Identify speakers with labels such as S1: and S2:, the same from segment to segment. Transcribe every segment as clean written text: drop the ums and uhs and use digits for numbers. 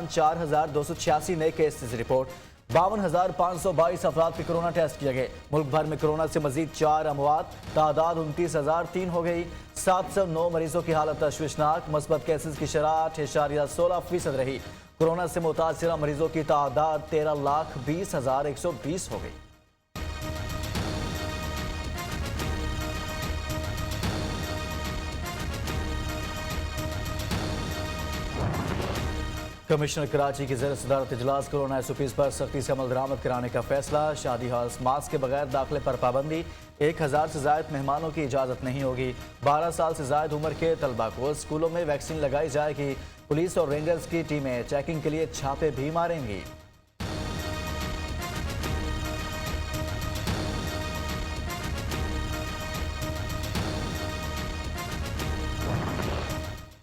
S1: 4,286 नए cases report. 52,522 अफराद के कोरोना टेस्ट किए गए। मुल्क भर में कोरोना से मजीद 4 अमवात, तादाद 29,003 हो गई। 709 मरीजों की हालत तशवीशनाक। मुस्बत केसेस की शरह 8.16% रही। कोरोना से मुतासिरा मरीजों की तादाद 13,20,120 हो गई। कमिश्नर कराची की ज़ेर सदारत इजलास। कोरोना SOPs पर सख्ती से अमल दरामद कराने का फैसला। शादी हॉल्स मास्क के बगैर दाखिले पर पाबंदी। 1,000 से जायद मेहमानों की इजाज़त नहीं होगी। 12 साल से जायद उम्र के तलबा को स्कूलों में वैक्सीन लगाई जाएगी। पुलिस और रेंजर्स की टीमें चेकिंग के लिए छापे भी मारेंगी।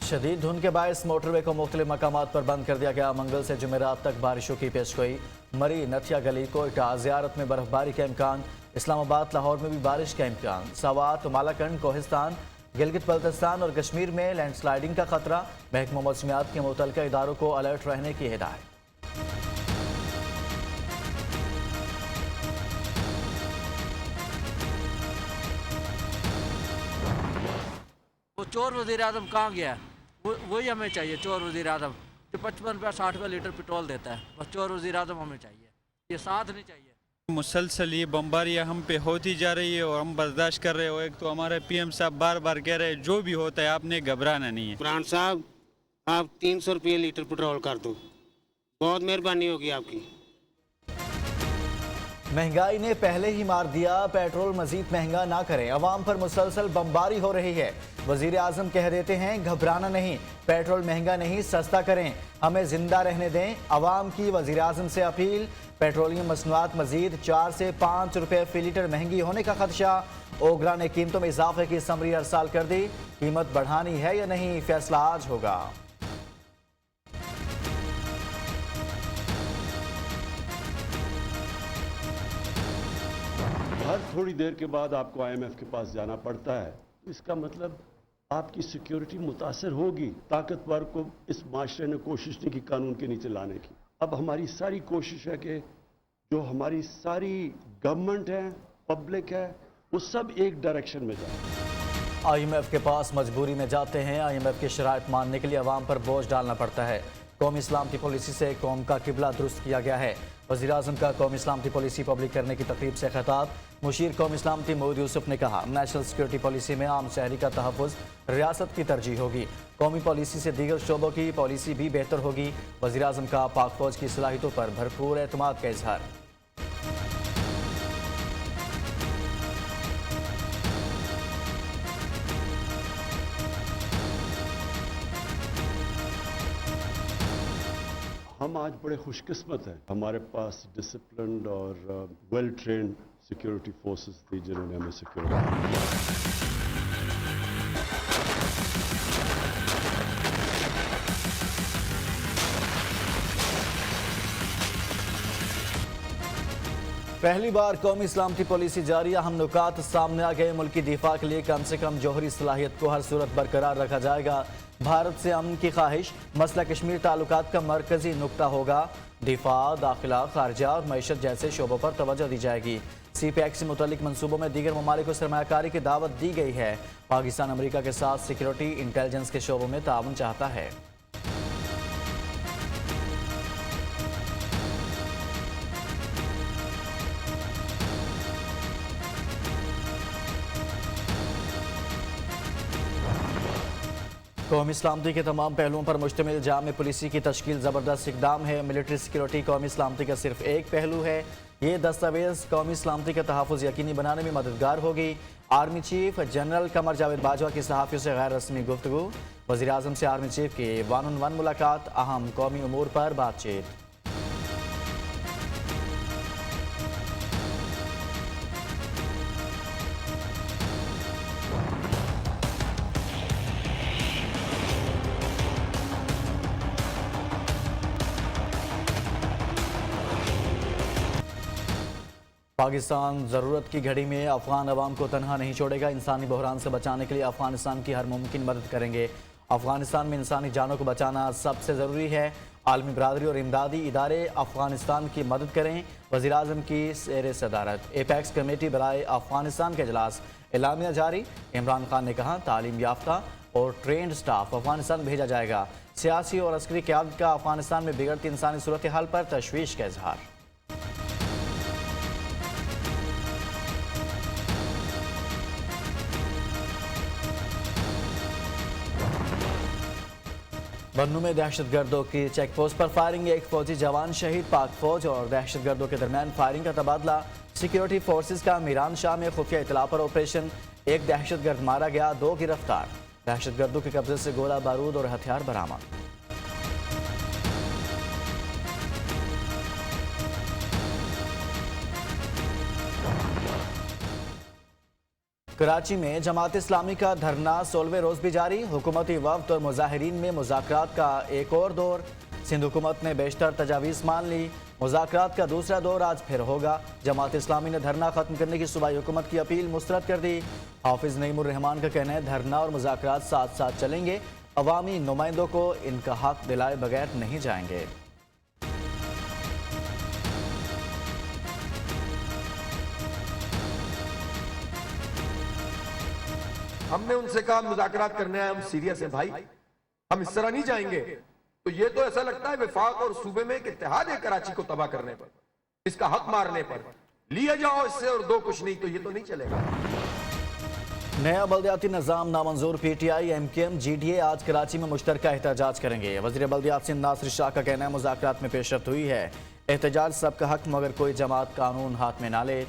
S1: शदीद धुंध के बायस मोटरवे को मुख्तलिफ मकामात पर बंद कर दिया गया। मंगल से जुमेरात तक बारिशों की पेशगोई। मरी, नथिया गली, कोयटा, ज़ियारत में बर्फबारी का इम्कान। इस्लामाबाद, लाहौर में भी बारिश का इम्कान। सवात, मालाकंड, कोहिस्तान, गिलगित बल्तिस्तान और कश्मीर में लैंडस्लाइडिंग का खतरा। महकमा मौसमियात के मुतल्लिका इदारों को अलर्ट रहने की हिदायत।
S2: वो चोर वज़ीर आज़म कहाँ गया? वही हमें चाहिए, चोर वज़ीर आज़म जो 55 रुपया 60 रुपया लीटर पेट्रोल देता है। बस चोर वज़ीर आज़म हमें चाहिए, ये साथ नहीं चाहिए।
S3: मुसलसल ये बम्बारियाँ हम पे होती जा रही है और हम बर्दाश्त कर रहे हो। एक तो हमारे PM साहब बार बार कह रहे हैं जो भी होता है आपने घबराना नहीं है।
S4: इमरान साहब, आप 300 रुपये लीटर पेट्रोल कर दो, बहुत मेहरबानी होगी आपकी।
S1: महंगाई ने पहले ही मार दिया, पेट्रोल मजीद महंगा ना करें। अवाम पर मुसलसल बमबारी हो रही है। वजीर आजम कह देते हैं घबराना नहीं, पेट्रोल महंगा नहीं सस्ता करें, हमें जिंदा रहने दें। अवाम की वजीर आजम से अपील। पेट्रोलियम मसनूआत मजीद 4 से 5 रुपये फी लीटर महंगी होने का खदशा। ओगरा ने कीमतों में इजाफे की समरी अरसाल कर दी। कीमत बढ़ानी है या नहीं, फैसला आज होगा।
S5: हर थोड़ी देर के बाद आपको IMF के पास जाना पड़ता है। इसका मतलब आपकी सिक्योरिटी मुतासर होगी। ताकतवर को इस माशरे ने कोशिश नहीं की कानून के नीचे लाने की। अब हमारी सारी कोशिश है कि जो हमारी सारी गवर्नमेंट है, पब्लिक है, वो सब एक डायरेक्शन में जाए।
S1: IMF के पास मजबूरी में जाते हैं। IMF की शराइत मानने के लिए अवाम पर बोझ डालना पड़ता है। कौमी इस्लामती पॉलिसी से कौम का किबला दुरुस्त किया गया है। वज़ीर आज़म का कौमी इस्लामती पॉलिसी पब्लिक करने की तकरीब से खिताब। मुशीर कौमी इस्लामती महमूद यूसुफ ने कहा, नेशनल सिक्योरिटी पॉलिसी में आम शहरी का तहफ़्फ़ुज़ रियासत की तरजीह होगी। कौमी पॉलिसी से दीगर शोबों की पॉलिसी भी बेहतर होगी। वज़ीर आज़म का पाक फ़ौज की सलाहियतों पर भरपूर एतमाद का इजहार।
S5: हम आज बड़े खुशकिस्मत हैं, हमारे पास डिसिप्लिन्ड और वेल ट्रेन्ड सिक्योरिटी फोर्सेस थी जिन्होंने हमें सिक्योरिटी।
S1: पहली बार कौमी इस्लामती पॉलिसी जारी। अहम नुकात सामने आ गए। मुल्क की दिफा के लिए कम से कम जौहरी सलाहियत को हर सूरत बरकरार रखा जाएगा। भारत से अमन की ख्वाहिश मसला कश्मीर ताल्लुकात का मरकजी नुक्ता होगा। दिफा, दाखिला, खारजा और मईशत जैसे शोबों पर तवज्जो दी जाएगी। CPEC से मुतल्लिक मनसूबों में दीगर ममालिक को सरमायाकारी की दावत दी गई है। पाकिस्तान अमरीका के साथ सिक्योरिटी इंटेलिजेंस के शोबों में ताउन चाहता है। कौमी इस्लामती के तमाम पहलुओं पर मुश्तमिल जामे पुलिसी की तश्कील ज़बरदस्त इकदाम है। मिलिट्री सिक्योरिटी कौमी इस्लामती का सिर्फ एक पहलू है। ये दस्तावेज़ कौमी इस्लामती का तहफ़्फ़ुज़ यकीनी बनाने में मददगार होगी। Army chief general Qamar Javed Bajwa की सहाफ़ियों से गैर रस्मी गुफ्तगू। वज़ीर आज़म से आर्मी चीफ की 1-on-1 मुलाकात। अहम कौमी उमूर पर बातचीत। पाकिस्तान ज़रूरत की घड़ी में अफ़गान अवाम को तनहा नहीं छोड़ेगा। इंसानी बहरान से बचाने के लिए अफ़गानिस्तान की हर मुमकिन मदद करेंगे। अफ़गानिस्तान में इंसानी जानों को बचाना सबसे ज़रूरी है। आलमी बरादरी और इमदादी इदारे अफगानिस्तान की मदद करें। वज़ीर-ए-आज़म की ज़ेर सदारत एपेक्स कमेटी बराए अफगानिस्तान का इजलास, एलामिया जारी। इमरान खान ने कहा तालीम याफ्ता और ट्रेंड स्टाफ अफगानिस्तान भेजा जाएगा। सियासी और अस्करी क़यादत का अफगानिस्तान में बिगड़ती इंसानी सूरत हाल पर तशवीश का इजहार। बन्नू में दहशतगर्दों की चेक पोस्ट पर फायरिंग, एक फौजी जवान शहीद। पाक फौज और दहशतगर्दों के दरमियान फायरिंग का तबादला। सिक्योरिटी फोर्सेस का मीरान शाह में खुफिया इतला पर ऑपरेशन, एक दहशतगर्द मारा गया, 2 गिरफ्तार। दहशतगर्दों के कब्जे से गोला बारूद और हथियार बरामद। कराची में जमात इस्लामी का धरना 16वें रोज भी जारी। हुकूमती वफ्द और मुजाहिरीन में मुज़ाकरात का एक और दौर। सिंध हुकूमत ने बेशतर तजावीज़ मान ली। मुज़ाकरात का दूसरा दौर आज फिर होगा। जमात इस्लामी ने धरना ख़त्म करने की सूबाई हुकूमत की अपील मुस्तरद कर दी। हाफिज नईमुर रहमान का कहना है धरना और मुज़ाकरात साथ साथ चलेंगे। अवामी नुमाइंदों को इनका हक दिलाए बगैर नहीं जाएंगे।
S6: हमने उनसे कहा मुज़ाकरात करने आए, हम सीरियस हैं भाई, हम इस तरह नहीं जाएंगे। तो ये तो ऐसा लगता है विफाक और सूबे में एक इत्तेहाद है कराची को तबाह करने पर, इसका हक मारने पर। लिए जाओ इससे और दो कुछ नहीं, तो ये तो नहीं चलेगा।
S1: नया बल्दियाती निज़ाम नामंजूर। PTI, MKM, GDA आज कराची में मुश्तरका एहतजाज करेंगे। वज़ीर बल्दियात सिंध नासिर शाह का कहना है मुज़ाकरात में पेशरफ्त हुई है। एहतजाज सबका हक, मगर कोई जमात कानून हाथ में ना ले।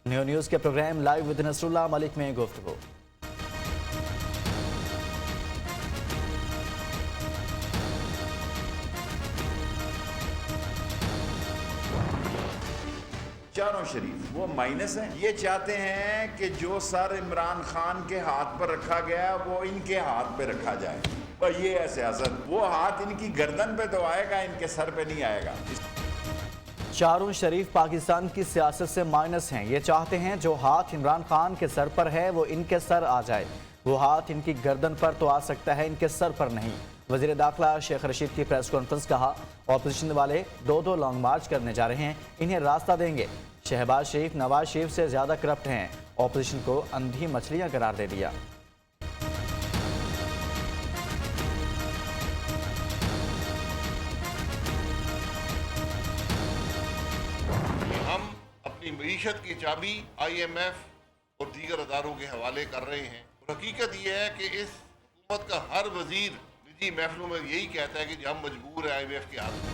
S1: न्यूज़ के program live with Nasrullah Malik में गुफ्तगू।
S7: चारों शरीफ वो माइनस हैं। ये चाहते हैं कि जो सर इमरान खान के हाथ पर रखा गया वो इनके हाथ पे रखा जाए, पर ये है सियासत। वो हाथ इनकी गर्दन पे तो आएगा, इनके सर पे नहीं आएगा।
S1: चारों शरीफ पाकिस्तान की सियासत से माइनस हैं। ये चाहते हैं जो हाथ इमरान खान के सर पर है वो इनके सर आ जाए। वो हाथ इनकी गर्दन पर तो आ सकता है, इनके सर पर नहीं। वज़ीर दाखिला शेख रशीद की प्रेस कॉन्फ्रेंस, कहा ऑपोजिशन वाले 2-2 लॉन्ग मार्च करने जा रहे हैं, इन्हें रास्ता देंगे। शहबाज शरीफ नवाज शरीफ से ज्यादा करप्ट हैं, ऑपोजिशन को अंधी मछलियां करार दे दिया।
S8: हम अपनी मईशत की चाबी IMF और दीगर अदारों के हवाले कर रहे हैं। और हकीकत यह है कि इस हुकूमत का हर वजीर निजी महफिलों में यही कहता है कि हम मजबूर हैं IMF के हाथ में।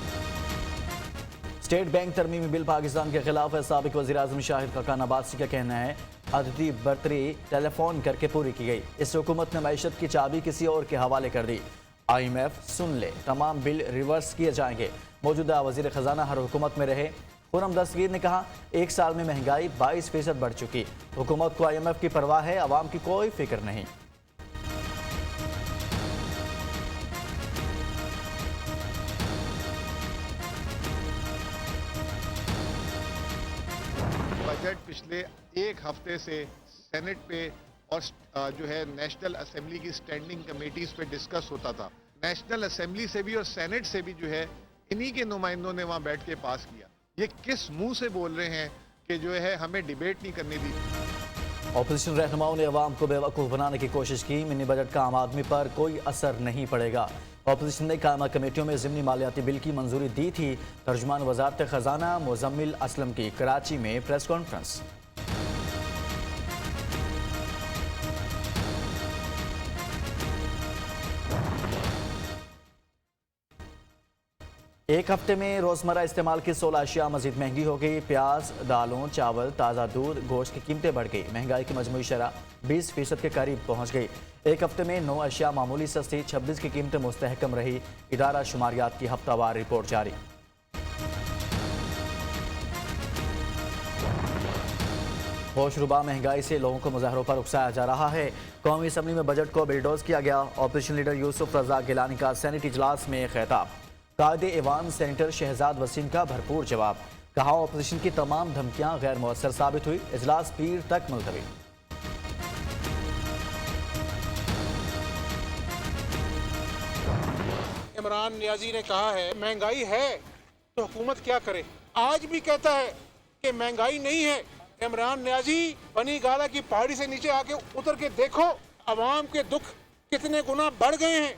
S1: स्टेट बैंक तरमीमी बिल पाकिस्तान के खिलाफ है। साबिक वज़ीर-ए-आज़म शाहिद खाकान अब्बासी का कहना है अददी बर्तरी टेलीफोन करके पूरी की गई। इस हुकूमत ने मईशत की चाबी किसी और के हवाले कर दी। IMF सुन ले, तमाम बिल रिवर्स किए जाएंगे। मौजूदा वज़ीर ख़जाना हर हुकूमत में रहे। खुर्रम दस्तगीर ने कहा 1 साल में महंगाई 22% बढ़ चुकी। हुकूमत को IMF की परवाह है, आवाम की कोई फिक्र नहीं।
S9: बजट पिछले 1 हफ्ते से सेनेट पे और जो है नेशनल असेंबली की स्टैंडिंग कमेटीज पे डिस्कस होता था। नेशनल असेंबली से भी और सेनेट से भी जो है इन्हीं के नुमाइंदों ने वहां बैठ के पास किया। ये किस मुंह से बोल रहे हैं कि जो है हमें डिबेट नहीं करने दी।
S1: ऑपोजिशन रहनुमाओं ने अवाम को बेवकूफ़ बनाने की कोशिश की। मिनी बजट का आम आदमी पर कोई असर नहीं पड़ेगा। ऑपोजिशन ने कायमा कमेटियों में ज़िमनी मालियाती बिल की मंजूरी दी थी। तर्जुमान वजारत ख़जाना मुज़म्मिल असलम की कराची में प्रेस कॉन्फ्रेंस। एक हफ्ते में रोज़मर्रा इस्तेमाल की 16 अशिया मजीद महंगी हो गई। प्याज, दालों, चावल, ताज़ा दूध, गोश्त की कीमतें बढ़ गई। महंगाई की मजमूई शरह 20% के करीब पहुँच गई। एक हफ्ते में 9 अशिया मामूली सस्ती, 26 की कीमतें मुस्तहकम रही। इदारा शुमारियात की हफ्तावार रिपोर्ट जारी। होशरुबा महंगाई से लोगों को मुजाहरों पर उकसाया जा रहा है। कौमी असम्बली में बजट को बिलडोज किया गया। ऑपोजिशन लीडर यूसुफ रजा गिलानी का सेनेट इजलास में खिताब। कायदे ऐवान सेनेटर शहजाद वसीम का भरपूर जवाब। कहा ऑपोजिशन की तमाम धमकियां गैर मुअस्सर साबित हुई। इजलास पीर तक मुलतवी।
S10: इमरान नियाजी ने कहा है महंगाई है तो हुकूमत क्या करे, आज भी कहता है कि महंगाई नहीं है। इमरान नियाजी, बनी गाला की पहाड़ी से नीचे आके उतर के देखो, अवाम के दुख कितने गुना बढ़ गए हैं।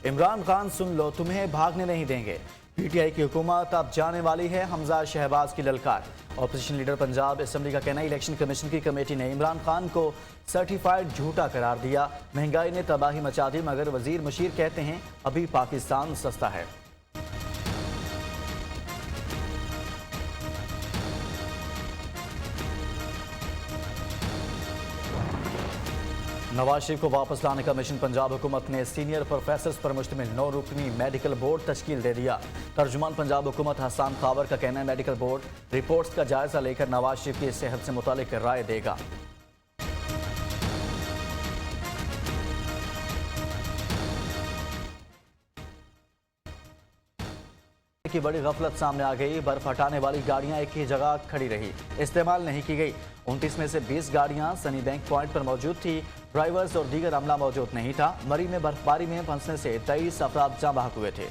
S1: इमरान खान सुन लो, तुम्हें भागने नहीं देंगे। पीटीआई की हुकूमत अब जाने वाली है, हमजा शहबाज की ललकार। ऑपोजिशन लीडर पंजाब असेंबली का कहना, इलेक्शन कमीशन की कमेटी ने इमरान खान को सर्टिफाइड झूठा करार दिया। महंगाई ने तबाही मचा दी, मगर वजीर मुशीर कहते हैं अभी पाकिस्तान सस्ता है। नवाज शरीफ को वापस लाने का मिशन, पंजाब हुकूमत ने सीनियर प्रोफेसर्स पर मुश्तमिल 9 रुकनी मेडिकल बोर्ड तश्कील दे दिया। तर्जुमान पंजाब हुकूमत हसान खावर का कहना है मेडिकल बोर्ड रिपोर्ट्स का जायजा लेकर नवाज शरीफ की सेहत से मुतालिक राय देगा। की बड़ी गफलत सामने आ गई। बर्फ हटाने वाली गाड़ियां एक ही जगह खड़ी रही, इस्तेमाल नहीं की गई। 29 में से 20 गाड़ियां सनी बैंक पॉइंट पर मौजूद थी, ड्राइवर्स और दीगर अमला मौजूद नहीं था। मरी में बर्फबारी में फंसने से 23 अफराद जाँ बहक हुए थे।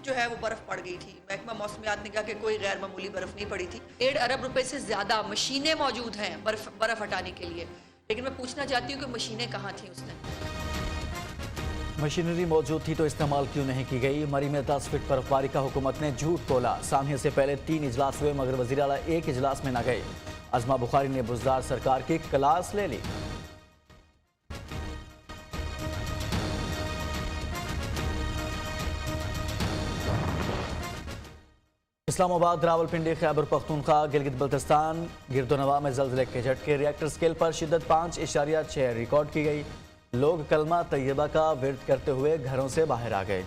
S11: जो है वो बर्फ पड़ गई थी। महकमा मौसमियात ने कहा कि कोई गैर मामूली बर्फ नहीं पड़ी थी। 1.5 अरब रुपए से ज्यादा मशीनें मौजूद हैं बर्फ हटाने के लिए, लेकिन मैं पूछना चाहती हूँ कि मशीनें कहाँ थी उस दिन?
S1: मशीनरी मौजूद थी तो इस्तेमाल क्यों नहीं की गई? मरी में 10 फीट बर्फबारी का हुकूमत ने झूठ बोला। सामने से पहले 3 इजलास हुए मगर वज़ीर आला एक इजलास में न गए। अज़मा बुखारी ने बुज़दार सरकार की क्लास ले ली। इस्लामाबाद, रावलपिंडी, खैबर पख्तूनख्वा, गिलगित बल्तिस्तान, गिरदोनवा में ज़लज़ले के झटके। रिएक्टर स्केल पर शिद्दत 5.6 रिकॉर्ड की गई। लोग कलमा तैयबा का विर्द करते हुए घरों से बाहर आ गए।